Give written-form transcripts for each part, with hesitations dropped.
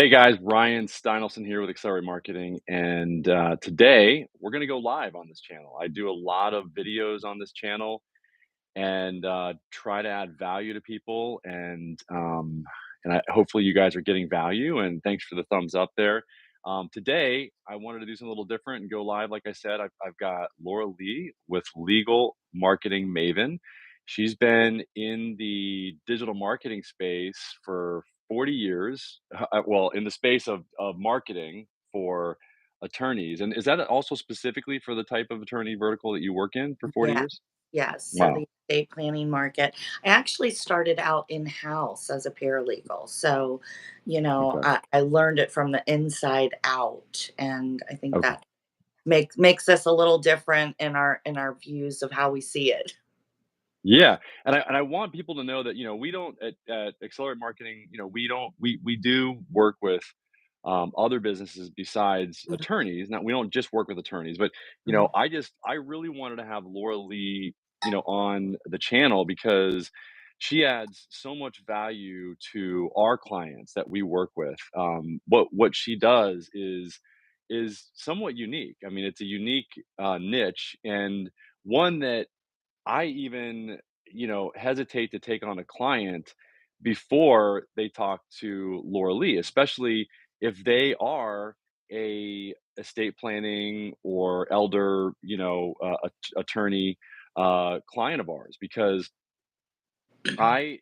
Hey guys, Ryan Steinolfson here with Accelerate Marketing, and today we're going to go live on this channel. I do a lot of videos on this channel and try to add value to people, and hopefully you guys are getting value. And thanks for the thumbs up there. Today I wanted to do something a little different and go live. Like I said, I've got Laura Lee with Legal Marketing Maven. She's been in the digital marketing space for 40 years. Well, in the space of marketing for attorneys. And is that also specifically for the type of attorney vertical that you work in for 40 Yeah, years? yes. So Wow. the estate planning market, I actually started out in-house as a paralegal. So, Okay. I learned it from the inside out. And I think Okay. that makes us a little different in our views of how we see it. Yeah, and I want people to know that, we don't at Accelerate Marketing, we do work with other businesses besides Mhm, attorneys. Now, we don't just work with attorneys, but mhm, I really wanted to have Laura Lee, on the channel because she adds so much value to our clients that we work with. What she does is somewhat unique. I mean, it's a unique niche and one that I even, hesitate to take on a client before they talk to Laura Lee, especially if they are a estate planning or elder, attorney client of ours, because I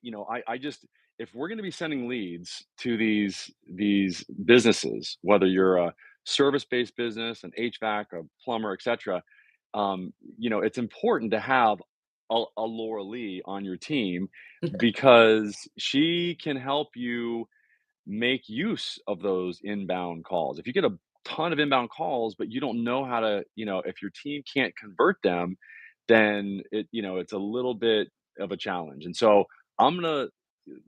just if we're going to be sending leads to these businesses, whether you're a service-based business, an HVAC, a plumber, etc., it's important to have a Laura Lee on your team because she can help you make use of those inbound calls. If you get a ton of inbound calls, but you don't know how to, if your team can't convert them, then it's a little bit of a challenge. And so I'm gonna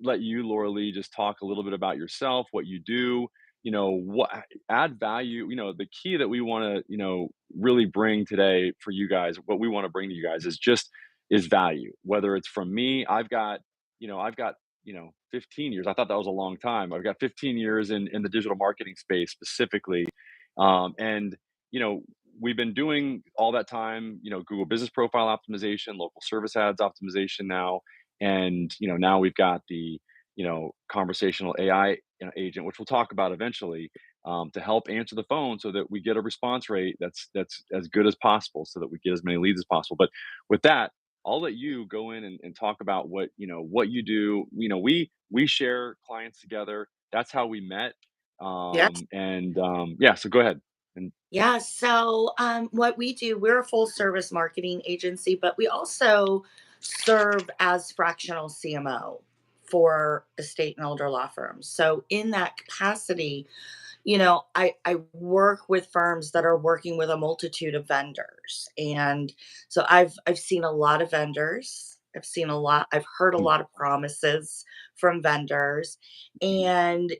let you, Laura Lee, just talk a little bit about yourself, what you do, what add value. The key that we want to, really bring today for you guys, what we want to bring to you guys is value. Whether it's from me, I've got 15 years. I thought that was a long time. I've got 15 years in the digital marketing space specifically. And, you know, we've been doing all that time, Google business profile optimization, local service ads optimization now. And, now we've got the, conversational AI, agent, which we'll talk about eventually, to help answer the phone so that we get a response rate that's as good as possible so that we get as many leads as possible. But with that, I'll let you go in and talk about what you do. We share clients together. That's how we met. Yes. Yeah, so go ahead. And Yeah. So, what we do, we're a full service marketing agency, but we also serve as fractional CMO for estate and elder law firms. So, in that capacity, I work with firms that are working with a multitude of vendors. And so I've seen a lot of vendors. I've heard a mm, lot of promises from vendors. And,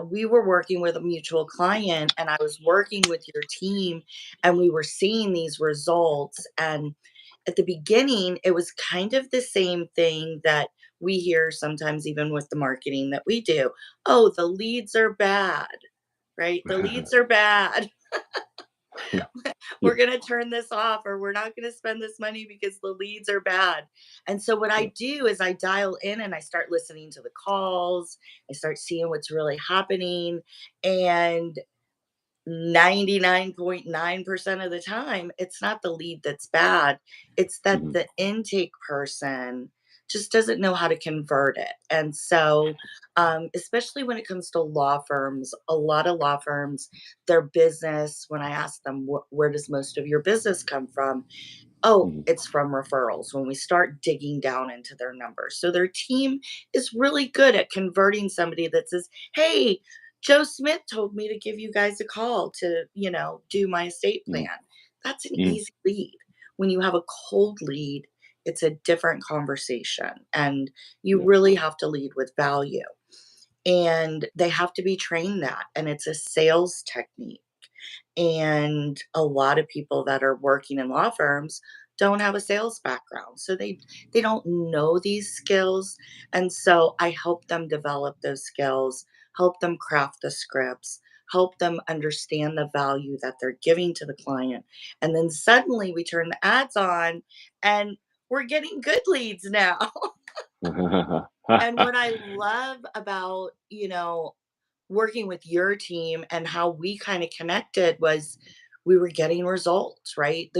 we were working with a mutual client and I was working with your team and we were seeing these results. And at the beginning, it was kind of the same thing that we hear sometimes even with the marketing that we do. Oh, the leads are bad, right? The leads are bad. yeah, We're going to turn this off or we're not going to spend this money because the leads are bad. And so what yeah, I do is I dial in and I start listening to the calls. I start seeing what's really happening. And 99.9% of the time, it's not the lead that's bad. It's that mhm, the intake person just doesn't know how to convert it. And so, especially when it comes to law firms, a lot of law firms, their business, when I ask them, where does most of your business come from? Oh, mhm, it's from referrals when we start digging down into their numbers. So their team is really good at converting somebody that says, hey, Joe Smith told me to give you guys a call to, do my estate mhm, plan. That's an mhm, easy lead. When you have a cold lead, it's a different conversation. And you yeah, really have to lead with value. And they have to be trained that. And it's a sales technique. And a lot of people that are working in law firms don't have a sales background. So they don't know these skills. And so I help them develop those skills, help them craft the scripts, help them understand the value that they're giving to the client. And then suddenly we turn the ads on and we're getting good leads now. And what I love about, working with your team and how we kind of connected was we were getting results, right?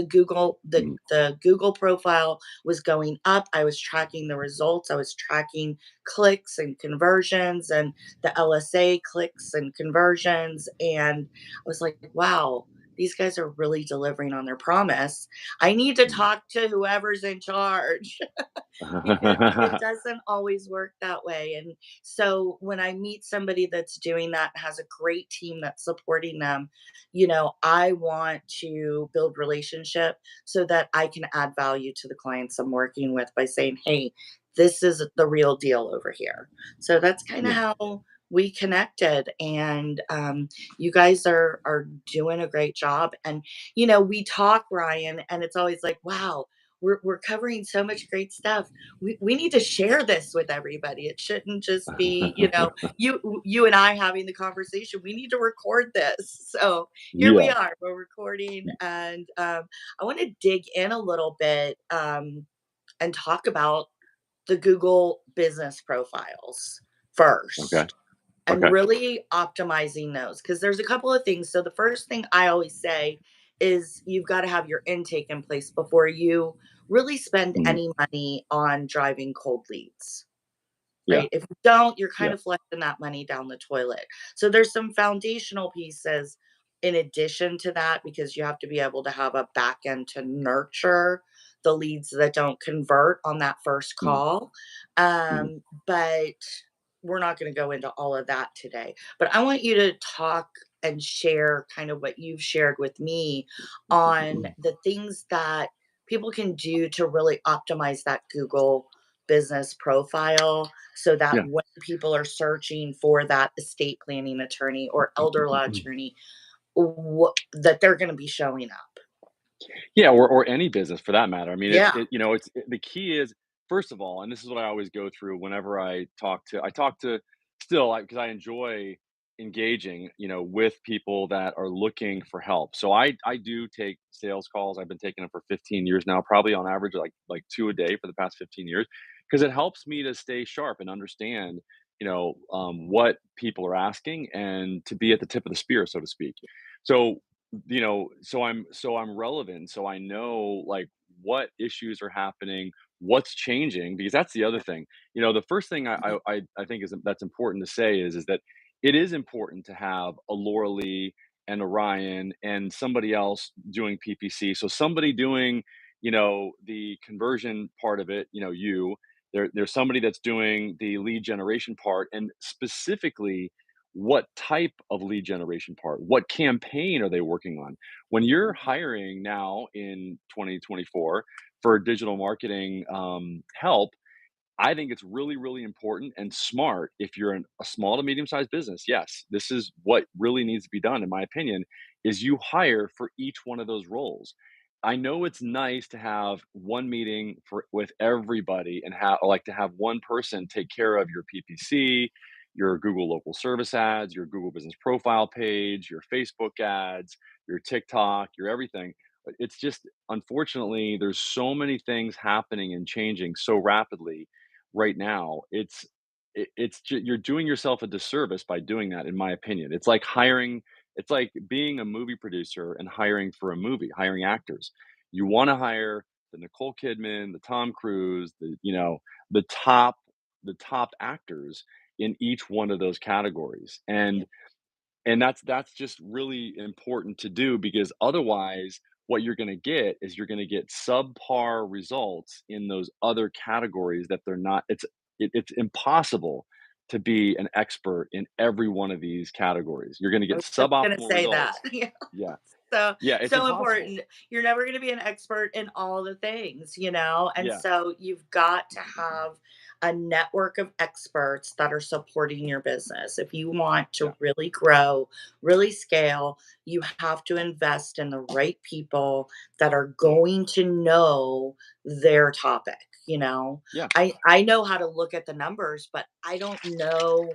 Mm, The Google profile was going up. I was tracking the results. I was tracking clicks and conversions and the LSA clicks and conversions, and I was like, wow, these guys are really delivering on their promise. I need to mm. talk to whoever's in charge. Because it doesn't always work that way. And so when I meet somebody that's doing that, has a great team that's supporting them, I want to build relationship so that I can add value to the clients I'm working with by saying, hey, this is the real deal over here. So that's kind of Yeah, how we connected. And you guys are doing a great job. And we talk, Ryan, and it's always like, wow, we're covering so much great stuff. We need to share this with everybody. It shouldn't just be, you and I having the conversation. We need to record this. So here we yeah, are. We're recording, and I want to dig in a little bit and talk about the Google business profiles okay, first and okay. really optimizing those because there's a couple of things. So the first thing I always say is you've got to have your intake in place before you really spend Mhm. any money on driving cold leads, Yeah, right? If you don't, you're kind yeah, of flushing that money down the toilet. So there's some foundational pieces in addition to that because you have to be able to have a back end to nurture the leads that don't convert on that first mm, call. mhm, But we're not going to go into all of that today. But I want you to talk and share kind of what you've shared with me on the things that people can do to really optimize that Google business profile so that yeah. when people are searching for that estate planning attorney or elder law attorney, that they're going to be showing up. Yeah, or any business for that matter. I mean, Yeah. the key is, first of all, and this is what I always go through whenever I talk to still, because I enjoy engaging, with people that are looking for help. So I do take sales calls. I've been taking them for 15 years now, probably on average like 2 a day for the past 15 years, because it helps me to stay sharp and understand, what people are asking and to be at the tip of the spear, so to speak. So so I'm relevant, so I know like what issues are happening, what's changing, because that's the other thing. The first thing I think is that's important to say is that it is important to have a Laura Lee and a Ryan and somebody else doing PPC. So somebody doing, the conversion part of it, there's somebody that's doing the lead generation part, and specifically what type of lead generation part, what campaign are they working on? When you're hiring now in 2024 for digital marketing help, I think it's really, really important and smart if you're a small to medium sized business. Yes, this is what really needs to be done, in my opinion, is you hire for each one of those roles. I know it's nice to have one meeting with everybody and have like to have one person take care of your PPC, your Google local service ads, your Google business profile page, your Facebook ads, your TikTok, your everything. But it's just unfortunately there's so many things happening and changing so rapidly right now. You're doing yourself a disservice by doing that, in my opinion. It's like being a movie producer and hiring for a movie, hiring actors. You want to hire the Nicole Kidman, the Tom Cruise, the top the top actors in each one of those categories. And that's just really important to do, because otherwise what you're going to get is you're going to get subpar results in those other categories that they're not. It's impossible to be an expert in every one of these categories. You're going to I get was just gonna suboptimal say that. results. Yeah. Yeah, So yeah, it's so impossible. important. You're never gonna be an expert in all the things. And Yeah, so you've got to have a network of experts that are supporting your business. If you want yeah, to really grow, really scale, you have to invest in the right people that are yeah, going to know their topic. yeah, I know how to look at the numbers, but I don't know.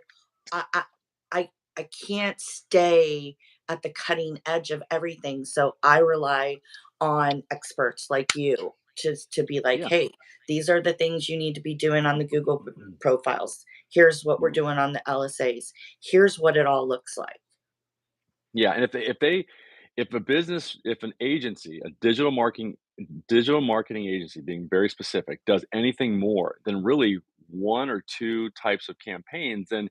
I I can't stay at the cutting edge of everything. So I rely on experts like you just to be like, Yeah. hey, these are the things you need to be doing on the Google profiles. Here's what we're Mhm. doing on the LSAs. Here's what it all looks like. Yeah, and if an agency, a digital marketing agency, being very specific, does anything more than really one or two types of campaigns, then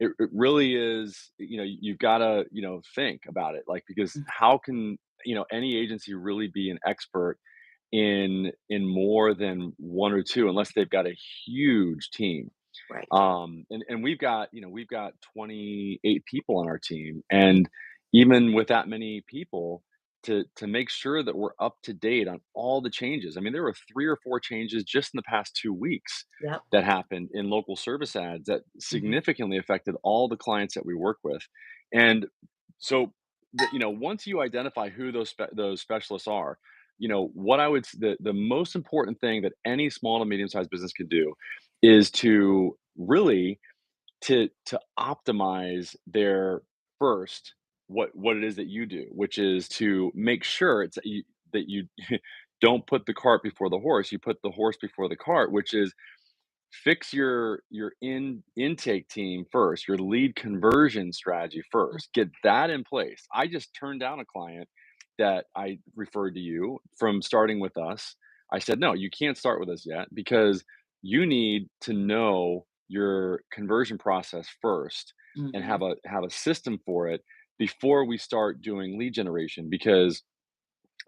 it really is, you've gotta, think about it, like, because Mm. how can, any agency really be an expert in more than one or two unless they've got a huge team? Right. And we've got 28 people on our team, and even with that many people, to make sure that we're up to date on all the changes. I mean, there were 3 or 4 changes just in the past 2 weeks Yep. that happened in local service ads that Mhm. significantly affected all the clients that we work with. And so, once you identify who those specialists are, what I would the most important thing that any small to medium sized business can do is to really to optimize their first what it is that you do, which is to make sure that you don't put the cart before the horse. You put the horse before the cart, which is fix your intake team first, your lead conversion strategy first. Get that in place. I just turned down a client that I referred to you from starting with us. I said, "No, you can't start with us yet because you need to know your conversion process first and Mhm. have a system for it before we start doing lead generation, because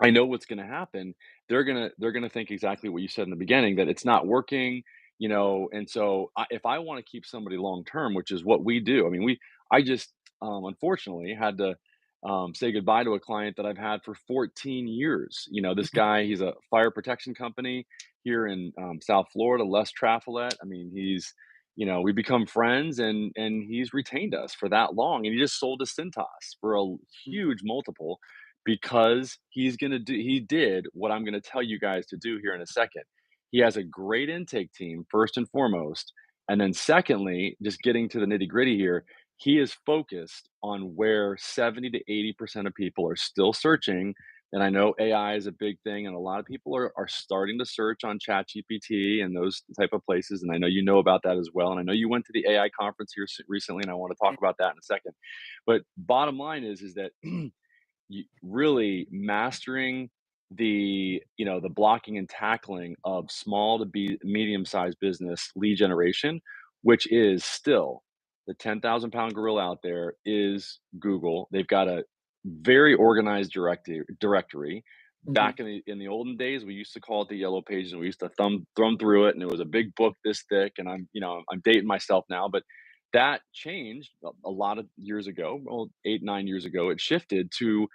I know what's gonna happen. They're gonna think exactly what you said in the beginning, that it's not working, and so if I wanna keep somebody long term, which is what we do. I mean, I just, unfortunately had to, say goodbye to a client that I've had for 14 years. This Mhm. guy, he's a fire protection company here in, South Florida, Les Traffilet. I mean, we become friends, and he's retained us for that long, and he just sold to Cintas for a huge multiple because he did what I'm gonna tell you guys to do here in a second. He has a great intake team, first and foremost, and then secondly, just getting to the nitty-gritty here, he is focused on where 70 to 80% of people are still searching. And I know AI is a big thing, and a lot of people are starting to search on ChatGPT and those type of places, and I know you know about that as well, and I know you went to the AI conference here recently, and I wanna talk about that in a second. But bottom line is that really mastering the blocking and tackling of small to be medium sized business lead generation, which is still the 10,000 pound gorilla out there, is Google. They've got a very organized directory. Mhm. Back in the olden days, we used to call it the yellow pages, and we used to thumb through it, and it was a big book this thick. And I'm dating myself now, but that changed a lot of years ago. Well, 8 9 years ago, it shifted to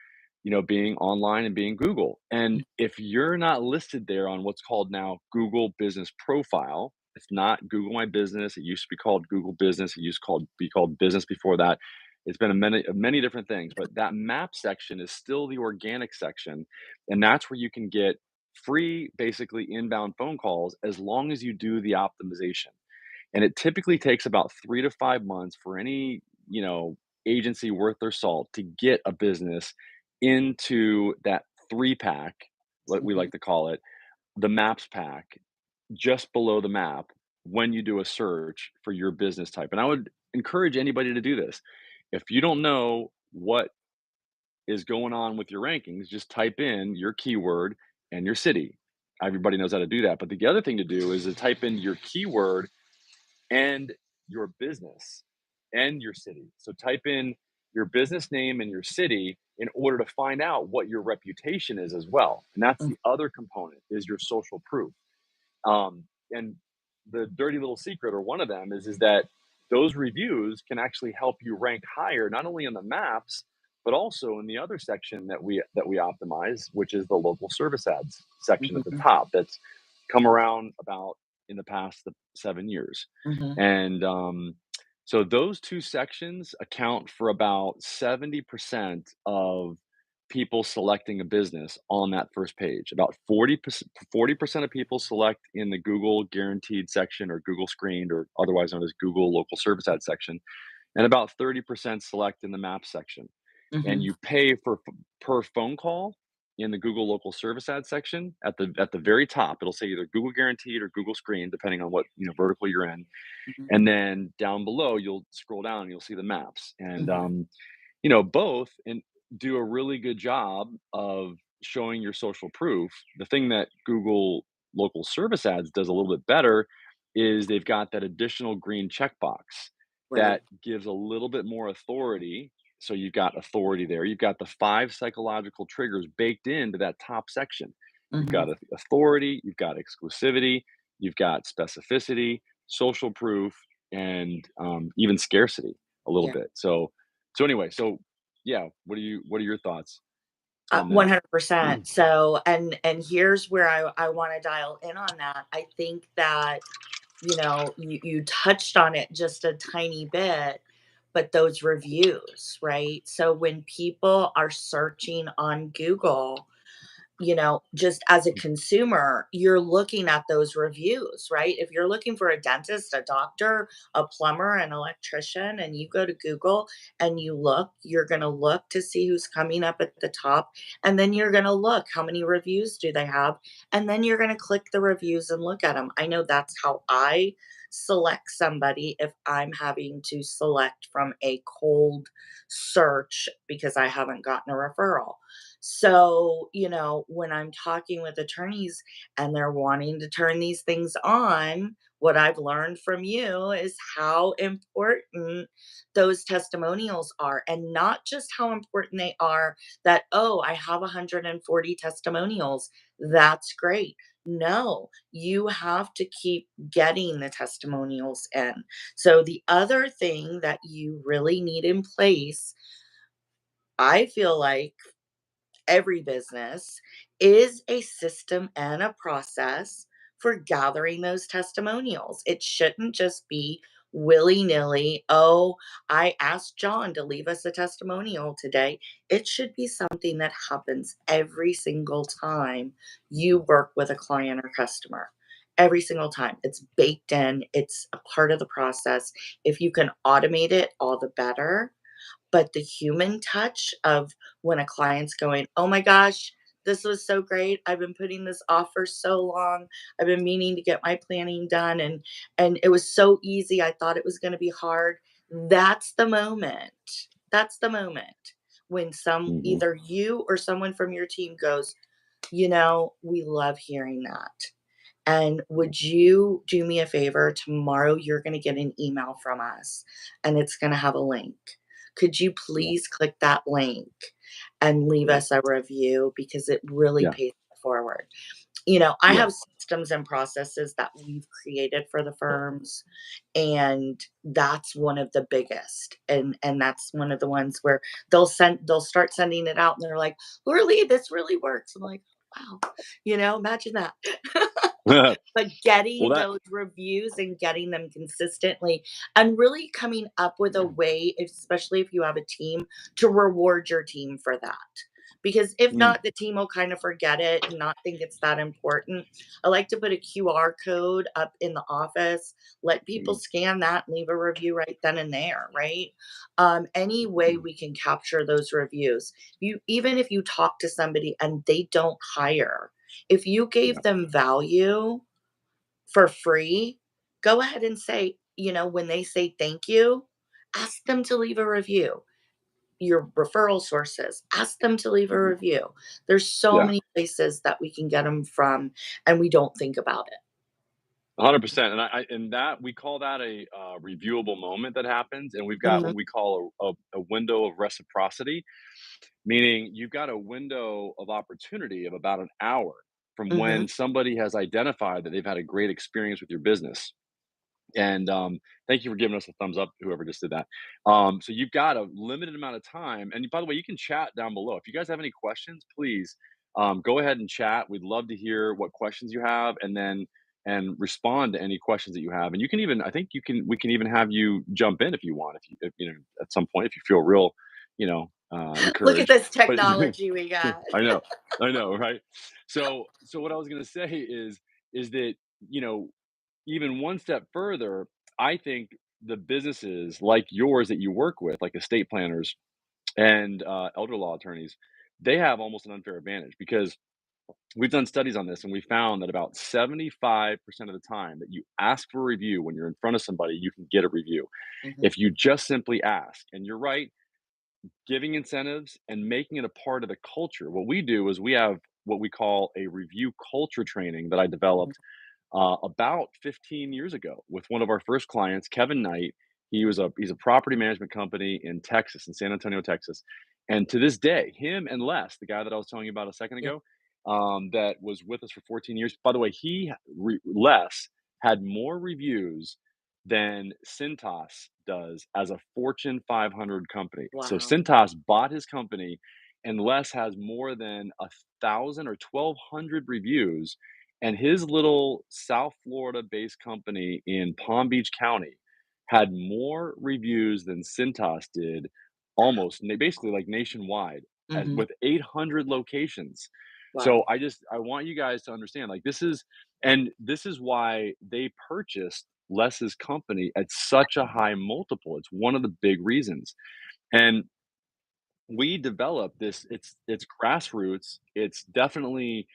being online and being Google. And if you're not listed there on what's called now Google Business Profile, it's not Google My Business. It used to be called Google Business. It used to be called Business before that. It's been many different things, but that map section is still the organic section, and that's where you can get free, basically inbound phone calls as long as you do the optimization. And it typically takes about 3 to 5 months for any agency worth their salt to get a business into that 3 pack, what we Mhm. like to call it, the maps pack, just below the map, when you do a search for your business type. And I would encourage anybody to do this. If you don't know what is going on with your rankings, just type in your keyword and your city. Everybody knows how to do that. But the other thing to do is to type in your keyword and your business and your city. So type in your business name and your city in order to find out what your reputation is as well. And that's Mhm. the other component, is your social proof. And the dirty little secret, or one of them, is that those reviews can actually help you rank higher, not only in the maps, but also in the other section that we optimize, which is the local service ads section at the Mhm. top. That's come around about in the past 7 years, Mhm. and so those two sections account for about 70% of people selecting a business on that first page. About 40% of people select in the Google guaranteed section, or Google screened, or otherwise known as Google local service ad section. and about 30% select in the map section. And Mhm. you pay per phone call in the Google local service ad section at the very top. It'll say either Google Guaranteed or Google Screen, depending on what vertical you're in. Mhm. And then down below, you'll scroll down and you'll see the maps. And Mhm. both and do a really good job of showing your social proof. The thing that Google local service ads does a little bit better is they've got that additional green checkbox Right. that gives a little bit more authority. So you've got authority there. You've got the five psychological triggers baked into that top section. You've got Mhm. authority, you've got exclusivity, you've got specificity, social proof, and even scarcity a little Yeah. bit. So anyway, so yeah, what are your thoughts on that? 100%. So, and here's where I wanna dial in on that. I think that, you touched on it just a tiny bit, but those reviews, right? So when people are searching on Google, just as a consumer, you're looking at those reviews, right? If you're looking for a dentist, a doctor, a plumber, an electrician, and you go to Google and you look, you're going to look to see who's coming up at the top. And then you're going to look how many reviews do they have. And then you're going to click the reviews and look at them. I know that's how I select somebody if I'm having to select from a cold search because I haven't gotten a referral. So, when I'm talking with attorneys and they're wanting to turn these things on, what I've learned from you is how important those testimonials are, and not just how important they are that, oh, I have 140 testimonials. That's great. No, you have to keep getting the testimonials in. So, the other thing that you really need in place, I feel like, every business is a system and a process for gathering those testimonials. It shouldn't just be willy nilly. Oh, I asked John to leave us a testimonial today. It should be something that happens every single time you work with a client or customer. Every single time. It's baked in, it's a part of the process. If you can automate it, all the better, but the human touch of when a client's going, "Oh my gosh, this was so great. I've been putting this off for so long. I've been meaning to get my planning done and it was so easy. I thought it was going to be hard." That's the moment. That's the moment when Hmm. either you or someone from your team goes, "We love hearing that. And would you do me a favor? Tomorrow, you're going to get an email from us and it's going to have a link. Could you Yeah, please click that link and leave yeah, us a review because it really yeah, pays it forward?" I yeah. have systems and processes that we've created for the firms, and that's one of the biggest. And that's one of the ones where they'll start sending it out and they're like, "Really, this really works." I'm like, "Wow." Imagine that. Well, But getting that. those reviews and getting them consistently and really coming up with a way, especially if you have a team, to reward your team for that. Because if Mm, not, the team will kind of forget it and not think it's that important. I like to put a QR code up in the office, let people mm, scan that and leave a review right then and there, right? Any way mm, we can capture those reviews. Even if you talk to somebody and they don't hire, if you yeah, gave them value for free, go ahead and say, when they say thank you, ask them to leave a review. Your referral sources, ask them to leave a mhm, review. There's so yeah, many places that we can get them from, and we don't think about it. 100%. And that we call that a reviewable moment that happens, and we've got Mhm, what we call a window of reciprocity, meaning you've got a window of opportunity of about an hour from mhm. when somebody has identified that they've had a great experience with your business. And thank you for giving us a thumbs up, whoever just did that. So you've got a limited amount of time. And by the way, you can chat down below. If you guys have any questions, please go ahead and chat. We'd love to hear what questions you have, and respond to any questions that you have. And you can even, I think we can even have you jump in if you want, if at some point, if you feel real, Look at encouraged. this But technology we got. I know, I know, right? So what I was gonna say is that you know even one step further, I think the businesses like yours that you work with, like estate planners and elder law attorneys, they have almost an unfair advantage because we've done studies on this and we found that about 75% of the time that you ask for a review when you're in front of somebody, you can get a review. Mhm. If you just simply ask, and you're right, giving incentives and making it a part of the culture. What we do is we have what we call a review culture training that I Mhm. developed about 15 years ago with one of our first clients, Kevin Knight. He's a property management company in Texas, in San Antonio, Texas. And to this day, him and Les, the guy that I was telling you about a second Yeah. ago, that was with us for 14 years. By the way, Les had more reviews than Cintas does as a Fortune 500 company. So Wow. Cintas bought his company, and Les has more than 1,000 or 1,200 reviews, and his little South Florida based company in Palm Beach County had more reviews than Cintas did, almost basically like nationwide, as Mhm. with 800 locations. So Wow. I want you guys to understand, like, this is why they purchased Les's company at such a high multiple. It's one of the big reasons. And we developed this, it's grassroots. It's definitely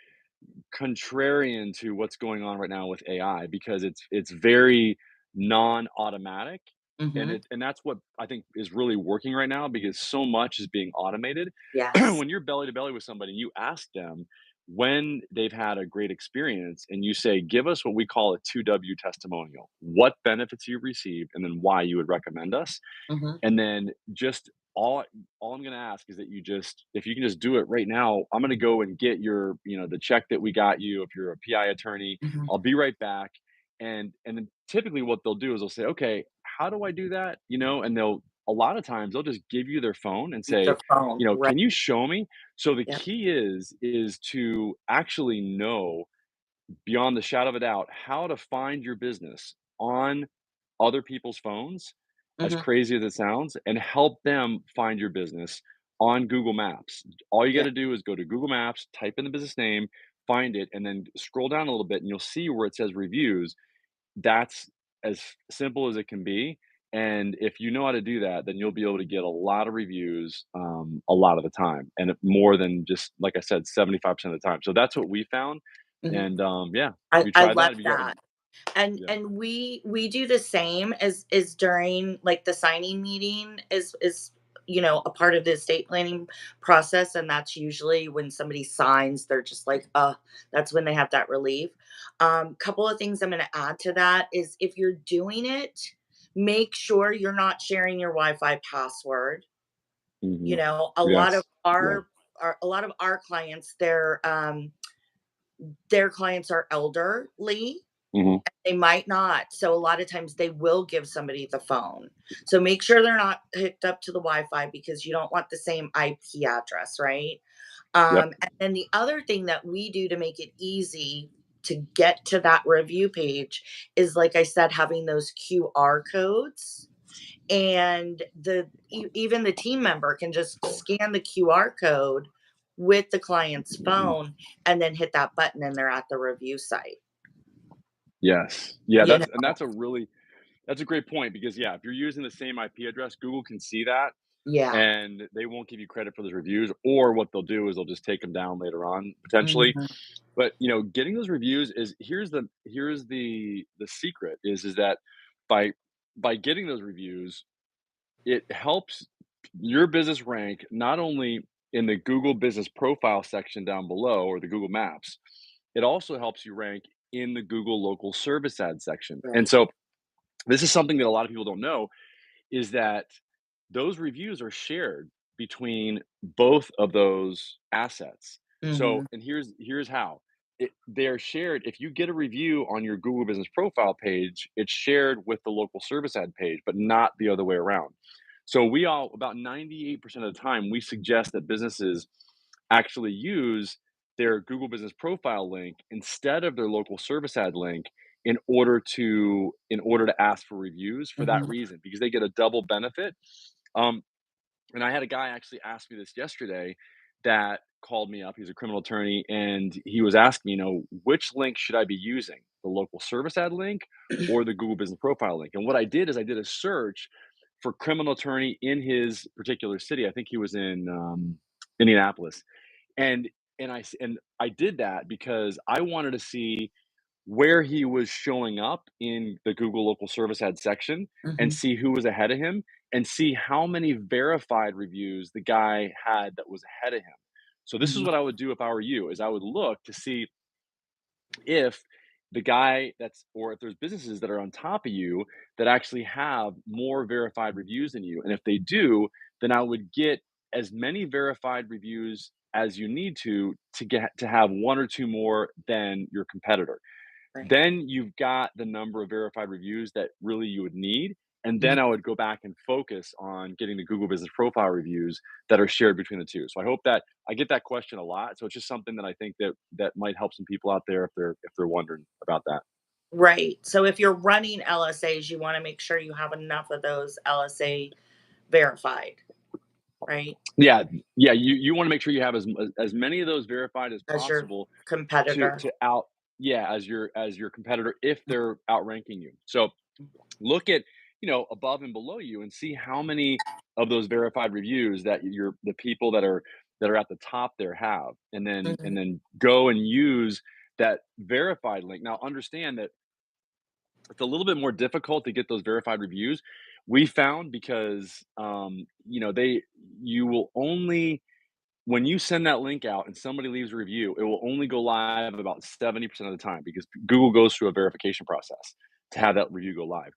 contrarian to what's going on right now with AI because it's very non-automatic, and Mhm. that's what I think is really working right now because so much is being automated. Yes. When you're belly to belly with somebody and you ask them when they've had a great experience and you say, "Give us what we call a 2W testimonial. What benefits you received and then why you would recommend us." Mhm. And then just all I'm gonna ask is that you just if you can just do it right now, I'm gonna go and get your, the check that we got you. If you're a PI attorney, Mhm. I'll be right back. And then typically what they'll do is they'll say, okay, how do I do that? And they'll a lot of times they'll just give you their phone and Use say, their phone, right. can you show me? So the Yep. key is to actually know beyond the shadow of a doubt how to find your business on other people's phones, as Mhm. crazy as it sounds, and help them find your business on Google Maps. All you got Yeah. to do is go to Google Maps, type in the business name, find it, and then scroll down a little bit, and you'll see where it says reviews. That's as simple as it can be. And if you know how to do that, then you'll be able to get a lot of reviews a lot of the time, and more than just like I said, 75% of the time. So that's what we found, Mhm. and yeah, I we I tried love that. If you got, that. And yeah. and we do the same as during, like, the signing meeting is, a part of the estate planning process, and that's usually when somebody signs, they're just like, that's when they have that relief. Couple of things I'm gonna add to that is if you're doing it, make sure you're not sharing your Wi-Fi password. Hmm. A lot of Yes. Yeah. our clients, their clients are elderly. Mhm. They might not. So a lot of times they will give somebody the phone. So make sure they're not hooked up to the Wi-Fi because you don't want the same IP address, right? Yep. And then the other thing that we do to make it easy to get to that review page is, like I said, having those QR codes. And even the team member can just scan the QR code with the client's phone and then hit that button and they're at the review site. Yes. Yeah, You that's know? a great point because, yeah, if you're using the same IP address, Google can see that, Yeah. and they won't give you credit for those reviews, or what they'll do is they'll just take them down later on, potentially. Mhm. But, getting those reviews is here's the secret is that by getting those reviews, it helps your business rank not only in the Google Business Profile section down below or the Google Maps, it also helps you rank in the Google Local Service Ad section. And Right. so this is something that a lot of people don't know is that those reviews are shared between both of those assets. So, Mhm. and here's how. They're shared. If you get a review on your Google Business Profile page, it's shared with the local service ad page, but not the other way around. So we all about 98% of the time we suggest that businesses actually use their Google Business Profile link instead of their local service ad link in order to ask for reviews for that Mhm. reason because they get a double benefit. Um, and I had a guy actually ask me this yesterday that called me up. He's a criminal attorney, and he was asking, which link should I be using? the local service ad link or the Google Business Profile link. And what I did is I did a search for criminal attorney in his particular city. I think he was in Indianapolis, and and I did that because I wanted to see where he was showing up in the Google local service ad section and Mhm. see who was ahead of him and see how many verified reviews the guy had that was ahead of him. So this is Mhm. what I would do if I were you is I would look to see if the guy that's or if there's businesses that are on top of you that actually have more verified reviews than you. And if they do, then I would get as many verified reviews as you need to get to have one or two more than your competitor. Right. Then you've got the number of verified reviews that really you would need. And then I Mhm. would go back and focus on getting the Google Business Profile reviews that are shared between the two. So I hope that I get that question a lot. So it's just something that I think that might help some people out there if they're wondering about that. Right. So if you're running LSAs, you wanna make sure you have enough of those LSA verified, right? Yeah, yeah. You want to make sure you have as many of those verified as As your possible competitor. to out yeah as your competitor if they're outranking you. So look at above and below you and see how many of those verified reviews that the people that are at the top there have, Mhm. and then go and use that verified link. Now understand that it's a little bit more difficult to get those verified reviews, we found, because they you will only when you send that link out and somebody leaves a review, it will only go live about 70% of the time because Google goes through a verification process to have that review go live.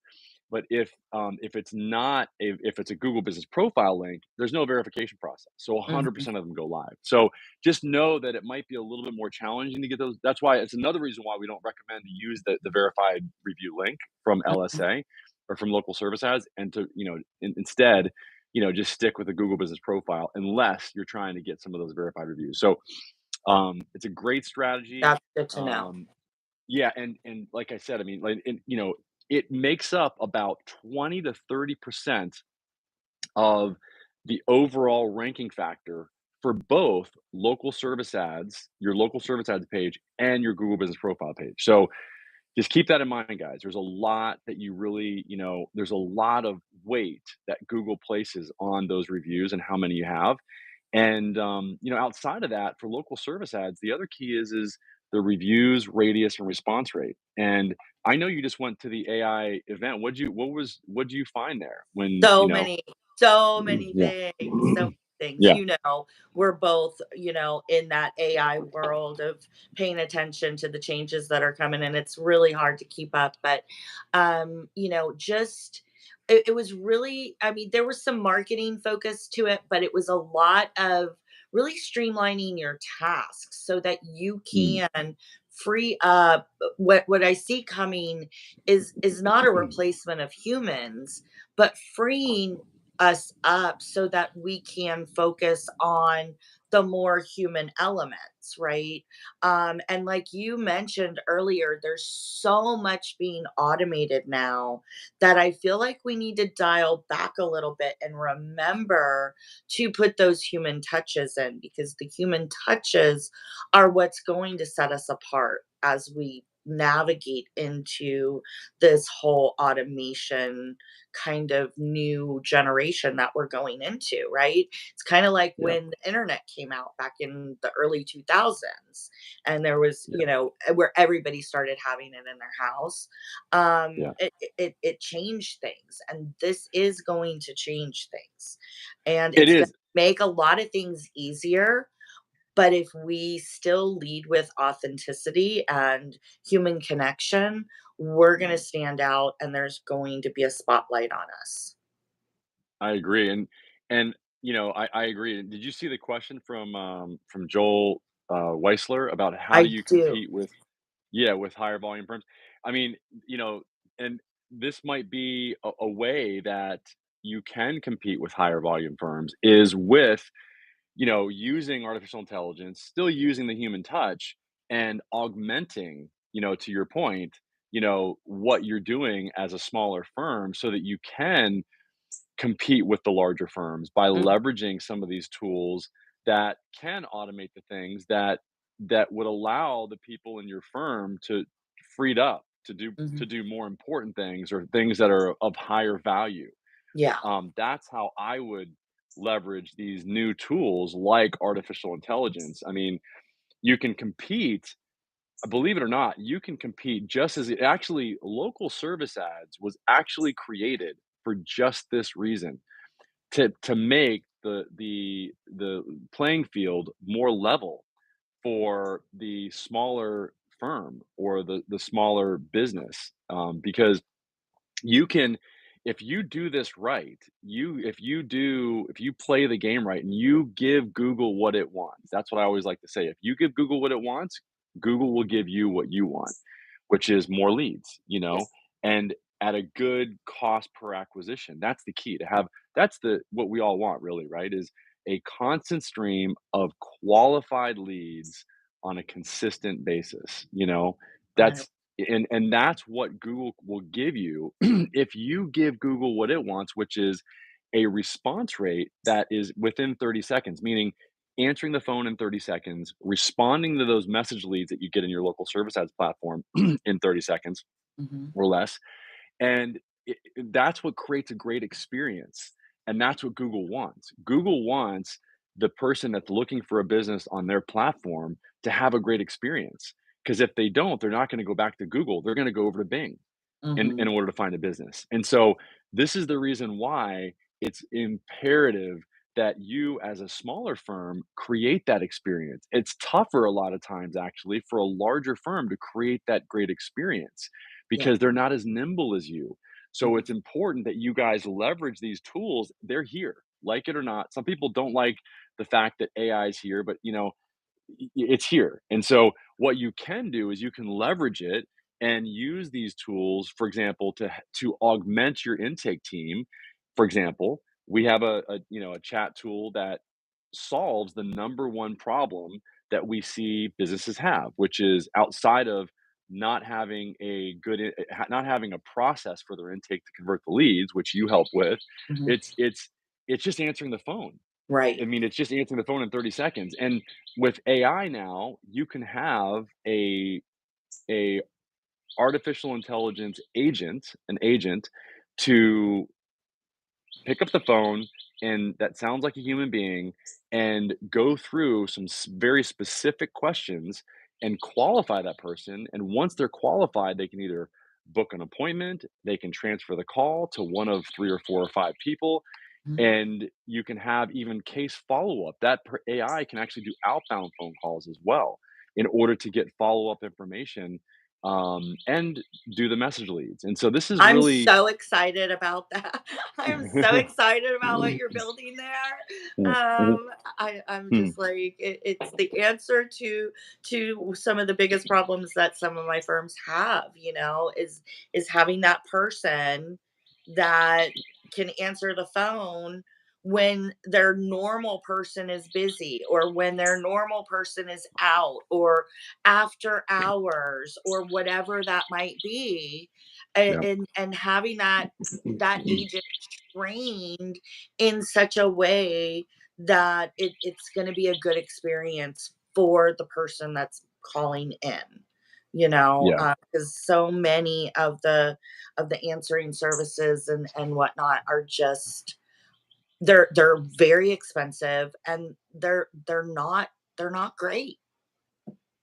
But if it's not if it's a Google Business Profile link, there's no verification process, so Mhm. 100% of them go live. So just know that it might be a little bit more challenging to get those. That's why it's another reason why we don't recommend to use the verified review link from Mhm. LSA or from local service ads, and to instead just stick with the Google Business Profile unless you're trying to get some of those verified reviews. So it's a great strategy. That's good to know. Um, yeah, and like I said, I mean, like, it makes up about 20 to 30% of the overall ranking factor for both local service ads, your local service ads page, and your Google Business Profile page. So just keep that in mind, guys. There's a lot that you really, there's a lot of weight that Google places on those reviews and how many you have. And outside of that, for local service ads, the other key is the reviews, radius, and response rate. And I know you just went to the AI event. What did you find there when So many, so many yeah. things, so many things. Yeah. We're both, in that AI world of paying attention to the changes that are coming, and it's really hard to keep up. But, just it was really, I mean, there was some marketing focus to it, but it was a lot of really streamlining your tasks so that you Mm. can free up. What I see coming is not a replacement of humans, but freeing us up so that we can focus on the more human elements, right? And like you mentioned earlier, there's so much being automated now that I feel like we need to dial back a little bit and remember to put those human touches in, because the human touches are what's going to set us apart as we navigate into this whole automation kind of new generation that we're going into, right? It's kind of like Yeah. when the internet came out back in the early 2000s, and there was, Yeah. where everybody started having it in their house. Yeah. It changed things, and this is going to change things. And It it's going to is. make a lot of things easier, but if we still lead with authenticity and human connection, we're going to stand out and there's going to be a spotlight on us. I agree, and I agree. Did you see the question from Joel Weissler about how do I you do. compete with yeah with higher volume firms? I mean, and this might be a way that you can compete with higher volume firms is with using artificial intelligence, still using the human touch, and augmenting, to your point, what you're doing as a smaller firm so that you can compete with the larger firms by Mhm. leveraging some of these tools that can automate the things that would allow the people in your firm to freed up to do Mhm. more important things or things that are of higher value. Yeah. That's how I would leverage these new tools like artificial intelligence. I mean, you can compete, believe it or not, you can compete just as actually local service ads was actually created for just this reason, to make the playing field more level for the smaller firm or the smaller business, because you can, if you do this right, if you play the game right and you give Google what it wants. That's what I always like to say. If you give Google what it wants, Google will give you what you want, which is more leads, Yes. and at a good cost per acquisition. That's the key to have. That's the what we all want really, right? Is a constant stream of qualified leads on a consistent basis, I that's and that's what Google will give you if you give Google what it wants, which is a response rate that is within 30 seconds, meaning answering the phone in 30 seconds, responding to those message leads that you get in your local service ads platform in 30 seconds Mhm. or less. And that's what creates a great experience. And that's what Google wants. Google wants the person that's looking for a business on their platform to have a great experience. Because if they don't, they're not going to go back to Google. They're going to go over to Bing in Mhm. order to find a business. And so this is the reason why it's imperative that you as a smaller firm create that experience. It's tougher a lot of times actually for a larger firm to create that great experience Yeah. because they're not as nimble as you. So Mhm. it's important that you guys leverage these tools. They're here, like it or not. Some people don't like the fact that AI is here, but it's here. And so what you can do is you can leverage it and use these tools, for example, to augment your intake team. For example, we have a chat tool that solves the number one problem that we see businesses have, which is outside of not having not having a process for their intake to convert the leads, which you help with. Mhm. It's just answering the phone. I Right. mean, it's just answering the phone in 30 seconds. And with AI now, you can have a artificial intelligence agent, an agent to pick up the phone and that sounds like a human being and go through some very specific questions and qualify that person. And once they're qualified, they can either book an appointment, they can transfer the call to one of three or four or five people, Mhm. and you can have even case follow-up. AI can actually do outbound phone calls as well in order to get follow-up information, and do the message leads. And so this is I'm really so excited about that. I am so excited about what you're building there. I'm just like it's the answer to some of the biggest problems that some of my firms have. Is having that person that can answer the phone when their normal person is busy or when their normal person is out or after hours or whatever that might be, yeah, and having that agent trained in such a way that it's going to be a good experience for the person that's calling in, yeah, because so many of the answering services and whatnot are just they're very expensive and they're not great.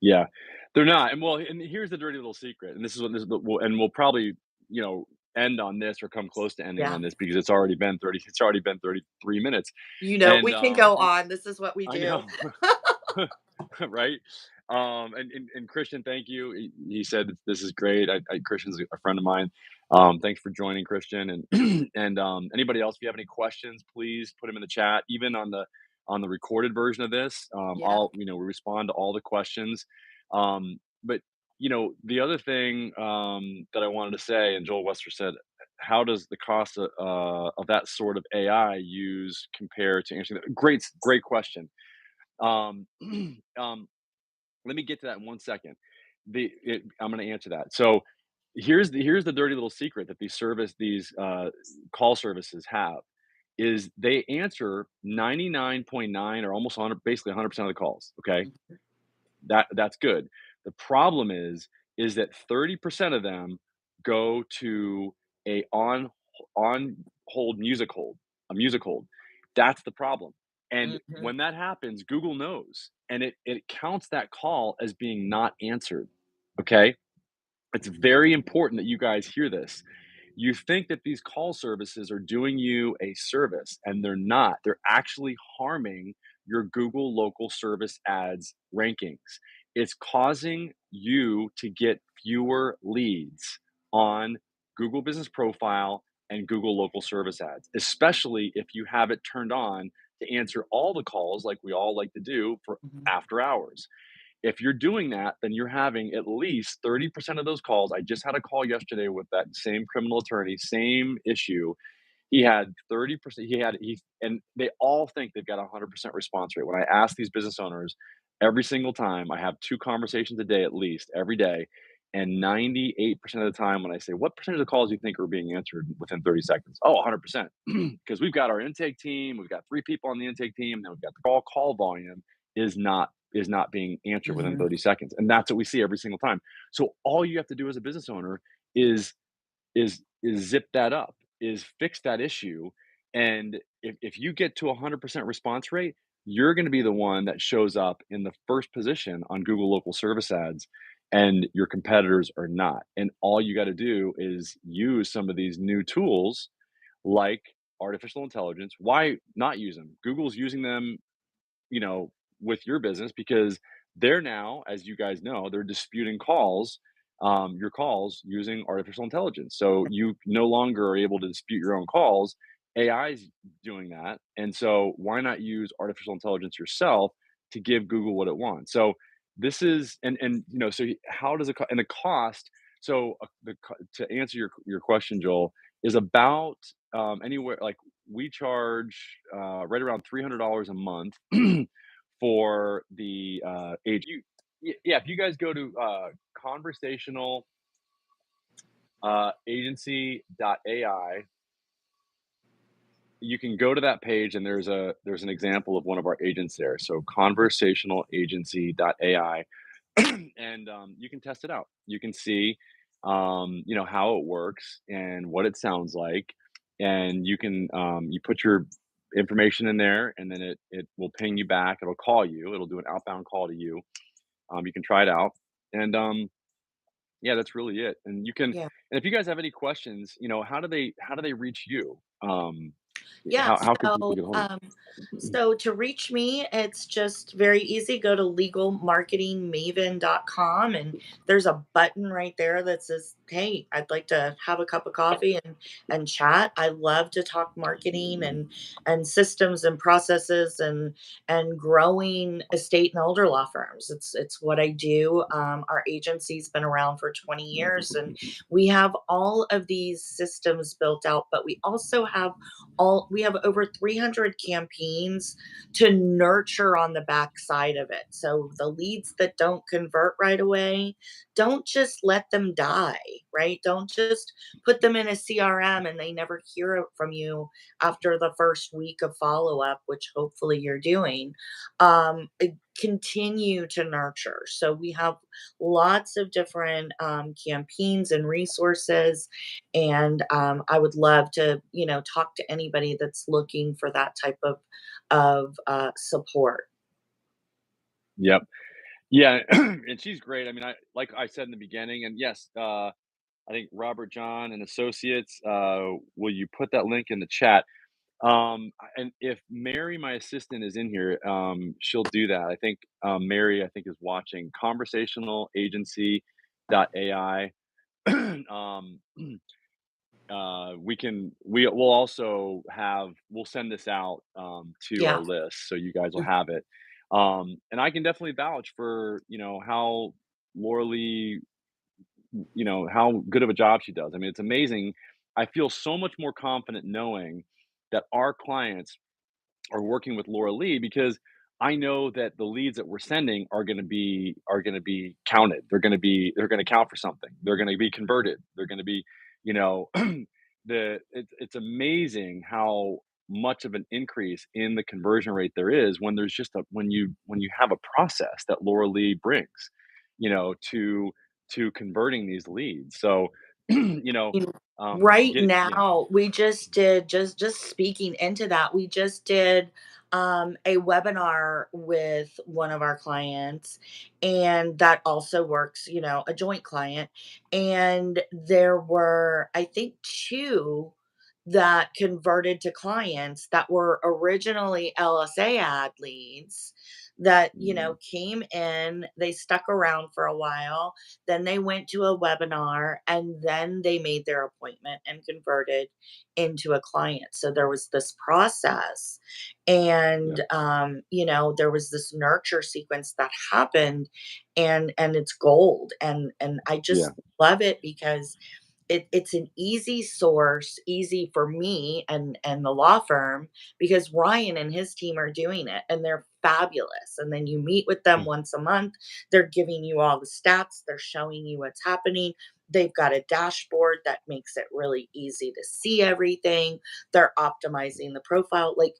yeah. They're not. And here's the dirty little secret. And this is what this is, and we'll probably you know end on this or come close to ending Yeah. on this because it's already been 30. It's already been 33 minutes, and We can go on. This is what we I do. know. Right? And Christian, thank you. He said this is great. Christian's a friend of mine. Thanks for joining, Christian. And and anybody else, if you have any questions, please put them in the chat. Even on the recorded version of this, Yeah. I'll we respond to all the questions. But the other thing that I wanted to say, and Joel Wester said, how does the cost of that sort of AI use compare to answering that? Great question. Um, um, Let me get to that in 1 second. I'm going to answer that. So here's the dirty little secret that these call services have is they answer 99.9 or almost 100, basically 100% of the calls. Okay, that's good. The problem is is that 30% of them go to a on hold a music hold. That's the problem. And Mhm. when that happens, Google knows, and it counts that call as being not answered. Okay? It's very important that you guys hear this. You think that these call services are doing you a service, and they're not. They're actually harming your Google local service ads rankings. It's causing you to get fewer leads on Google Business Profile and Google local service ads, especially if you have it turned on to answer all the calls like we all like to do for Mhm. after hours. If you're doing that, then you're having at least 30% of those calls. I just had a call yesterday with that same criminal attorney, same issue. He had 30%. And they all think they've got a 100% response rate. When I ask these business owners every single time, I have 2 conversations a day at least every day. And 98% of the time, when I say, what percentage of calls do you think are being answered within 30 seconds? Oh, 100%. Because we've got our intake team, we've got 3 people on the intake team, then we've got the call volume is not being answered within Mhm. 30 seconds. And that's what we see every single time. So all you have to do as a business owner is is zip that up, is fix that issue. And if you get to a 100% response rate, you're going to be the one that shows up in the first position on Google local service ads, and your competitors are not. And all you got to do is use some of these new tools like artificial intelligence. Why not use them? Google's using them, you know, with your business, because they're now, as you guys know, they're disputing your calls using artificial intelligence. So you no longer are able to dispute your own calls. AI is doing that. And so why not use artificial intelligence yourself to give Google what it wants? So this is, so how does and the cost, to answer your question, Joel, is about anywhere, like, we charge right around $300 a month for the age. Yeah, if you guys go to conversational agency.ai, you can go to that page, and there's an example of one of our agents there. So conversational agency.ai, and you can test it out. You can see, how it works and what it sounds like, and you put your information in there, and then it will ping you back. It'll call you. It'll do an outbound call to you. You can try it out, and yeah, that's really it. Yeah. And if you guys have any questions, how do they reach you? Yeah, How can people so, get a hold of you? so to reach me, it's just very easy. Go to legalmarketingmaven.com, and there's a button right there that says, "Hey, I'd like to have a cup of coffee and chat." I love to talk marketing and systems and processes and growing estate and older law firms. It's what I do. Our agency's been around for 20 years, and we have all of these systems built out, but we have over 300 campaigns to nurture on the back side of it. So the leads that don't convert right away, don't just let them die, right? Don't just put them in a CRM and they never hear from you after the first week of follow up, which hopefully you're doing. Continue to nurture. So we have lots of different campaigns and resources, and I would love to, talk to anybody that's looking for that type of support. Yep. Yeah, and she's great. I mean, like I said in the beginning, and yes, I think Robert John and Associates. Will you put that link in the chat? And if Mary, my assistant, is in here, she'll do that. I think Mary, I think, is watching conversational agency.ai. um, we'll also we'll send this out to our Yeah. list, so you guys will Mm. have it. And I can definitely vouch for how Laura Lee, how good of a job she does. I mean, it's amazing. I feel so much more confident knowing that our clients are working with Laura Lee, because I know that the leads that we're sending are going to be counted. They're going to count for something. They're going to be converted. They're going to be, you know, it's amazing how much of an increase in the conversion rate there is when there's just when you have a process that Laura Lee brings, to to converting these leads. So, you know, You right get yeah. now, we just did just speaking into that, we just did, a webinar with one of our clients, and that also works, a joint client, and there were, I think, 2 that converted to clients that were originally LSA ad leads that, Mhm. came in, they stuck around for a while, then they went to a webinar, and then they made their appointment and converted into a client. So there was this process. Yeah. And there was this nurture sequence that happened, and it's gold. And I Yeah. just love it because it's an easy source, easy for me and the law firm, because Ryan and his team are doing it and they're fabulous. And then you meet with them Mm, once a month. They're giving you all the stats, they're showing you what's happening. They've got a dashboard that makes it really easy to see everything. They're optimizing the profile. Like,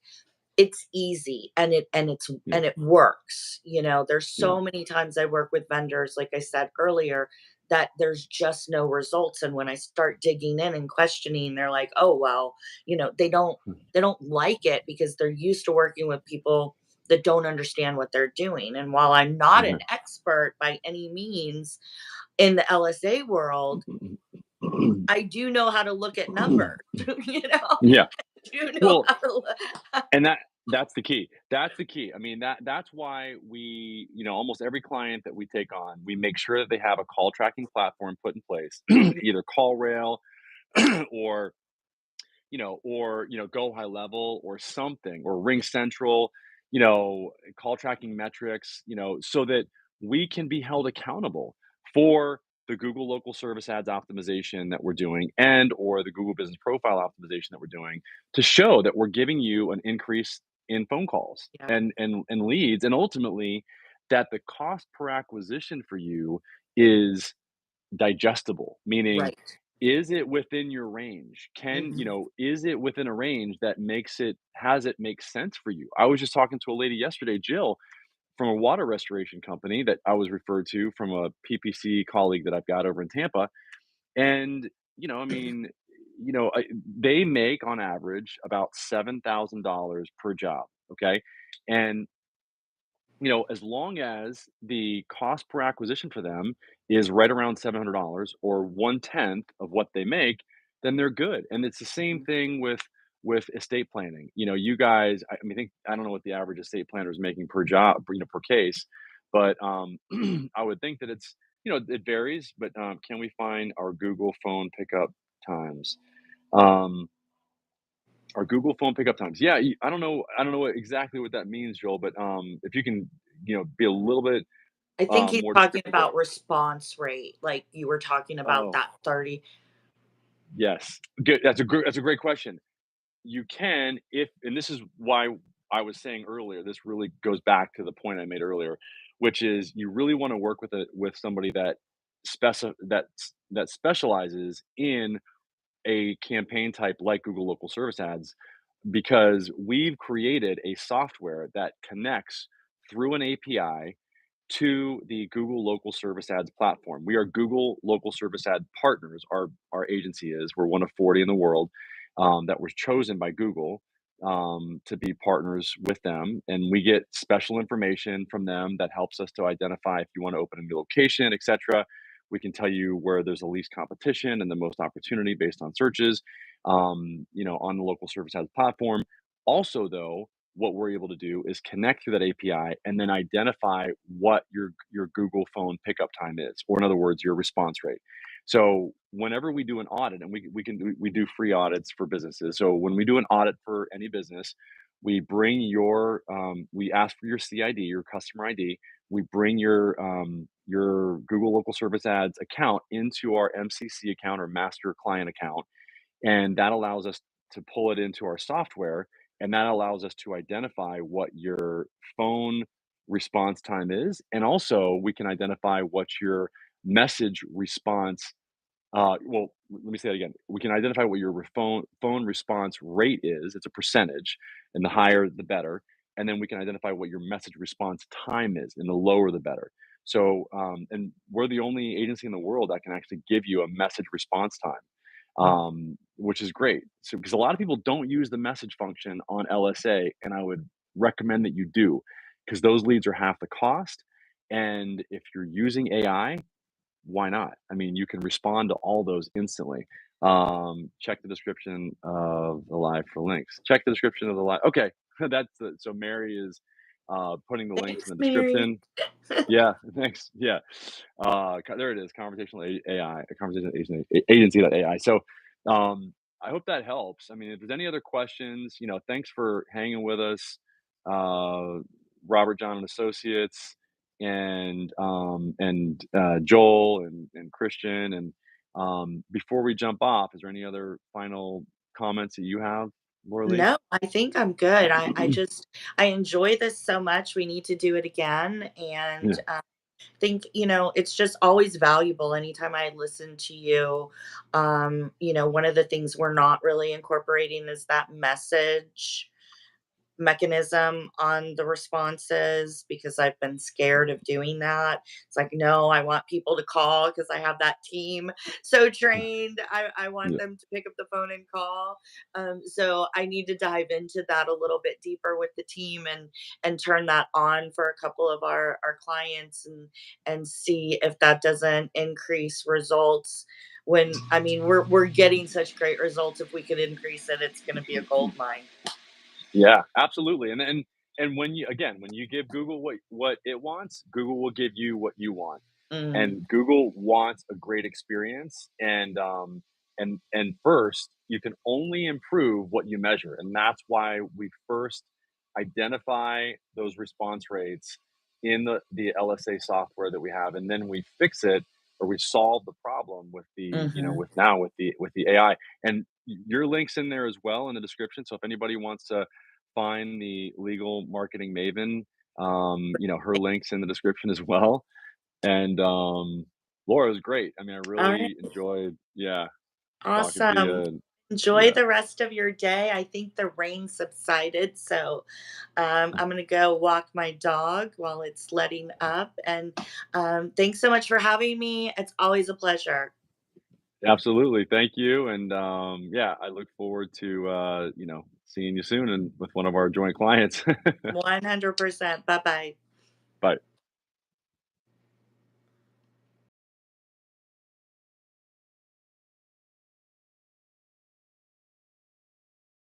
it's easy, yeah. and it works. There's Yeah. so many times I work with vendors, like I said earlier, that there's just no results, and when I start digging in and questioning, they're like, "Oh, well," Mm, they don't like it because they're used to working with people that don't understand what they're doing. And while I'm not an mhm. expert by any means in the LSA world, I do know how to look at numbers, you know? Yeah. I do know Well, how to look. and that's the key. That's the key. I mean, that's why we, almost every client that we take on, we make sure that they have a call tracking platform put in place, either call rail or Go High Level or something, or Ring Central, call tracking metrics, so that we can be held accountable for the Google local service ads optimization that we're doing, and or the Google business profile optimization that we're doing, to show that we're giving you an increase in phone calls Yeah, and leads, and ultimately that the cost per acquisition for you is digestible, meaning, right. is it within your range? Mhm. Is it within a range that has it make sense for you? I was just talking to a lady yesterday, Jill, from a water restoration company that I was referred to from a PPC colleague that I've got over in Tampa. And, I mean, they make on average about $7,000 per job. Okay. And as long as the cost per acquisition for them is right around $700 or one tenth of what they make, then they're good. And it's the same Mhm. thing with estate planning. You guys, I mean, I don't know what the average estate planner is making per job, per case, but I would think that it varies. But can we find our Google phone pickup times? Um, our Google phone pickup times. Yeah, I don't know exactly what that means, Joel, but, if you can, be a little bit, I think he's more talking descriptive. about response rate, like you were talking about Oh, that 30. yes. Good, that's a great question. You can, if and this is why I was saying earlier, this really goes back to the point I made earlier, which is you really wanna work with somebody that specializes in a campaign type like Google Local Service Ads, because we've created a software that connects through an API to the Google Local Service Ads platform. We are Google Local Service Ad partners. Our agency is. We're one of 40 in the world, that was chosen by Google, to be partners with them, and we get special information from them that helps us to identify if you want to open a new location, etc. We can tell you where there's the least competition and the most opportunity based on searches, on the local service ads platform. Also, though, what we're able to do is connect through that API and then identify what your Google phone pickup time is, or in other words, your response rate. So whenever we do an audit, and we do free audits for businesses. So when we do an audit for any business, we ask for your CID, your customer ID. We bring your Google Local Service Ads account into our MCC account, or Master Client account, and that allows us to pull it into our software, and that allows us to identify what your phone response time is, and also we can identify what your message response well, let me say that again. We can identify what your phone response rate is. It's a percentage, and the higher the better. And then we can identify what your message response time is, and the lower the better. So, and we're the only agency in the world that can actually give you a message response time, Mm. which is great. So, because a lot of people don't use the message function on LSA, and I would recommend that you do, because those leads are half the cost. And if you're using AI, why not? I mean, you can respond to all those instantly. Check the description of the live for links. Check the description of the live. Okay, so Mary is putting the links in Thanks, the Mary. description. Yeah, thanks. Yeah, there it is. Conversational AI, a conversation agent, agency.ai. So, I hope that helps. I mean, if there's any other questions, thanks for hanging with us, uh, Robert John and Associates, and Joel and Christian. And before we jump off, is there any other final comments that you have, Laura Lee? No, I think I'm good. I just I enjoy this so much. We need to do it again, and Yeah. think it's just always valuable anytime I listen to you. One of the things we're not really incorporating is that message mechanism on the responses because I've been scared of doing that. It's like, no, I want people to call because I have that team so trained. I want Yeah. them to pick up the phone and call. So I need to dive into that a little bit deeper with the team and turn that on for a couple of our clients and see if that doesn't increase results. When I mean we're getting such great results. If we could increase it, it's going to be a gold mine. Yeah, absolutely. And when you give Google what it wants, Google will give you what you want. Mm. And Google wants a great experience, and first, you can only improve what you measure, and that's why we first identify those response rates in the LSA software that we have, and then we fix it, or we solve the problem with the Mhm. with the AI. And your links in there as well in the description. So if anybody wants to find the legal marketing maven, her links in the description as well. And Laura was great. I mean, I All right. really enjoyed, yeah, talking to you. Awesome. And Enjoy yeah, the rest of your day. I think the rain subsided, so I'm going to go walk my dog while it's letting up. And thanks so much for having me. It's always a pleasure. absolutely. Thank you. And yeah, I look forward to seeing you soon and with one of our joint clients. 100%. Bye bye. Bye.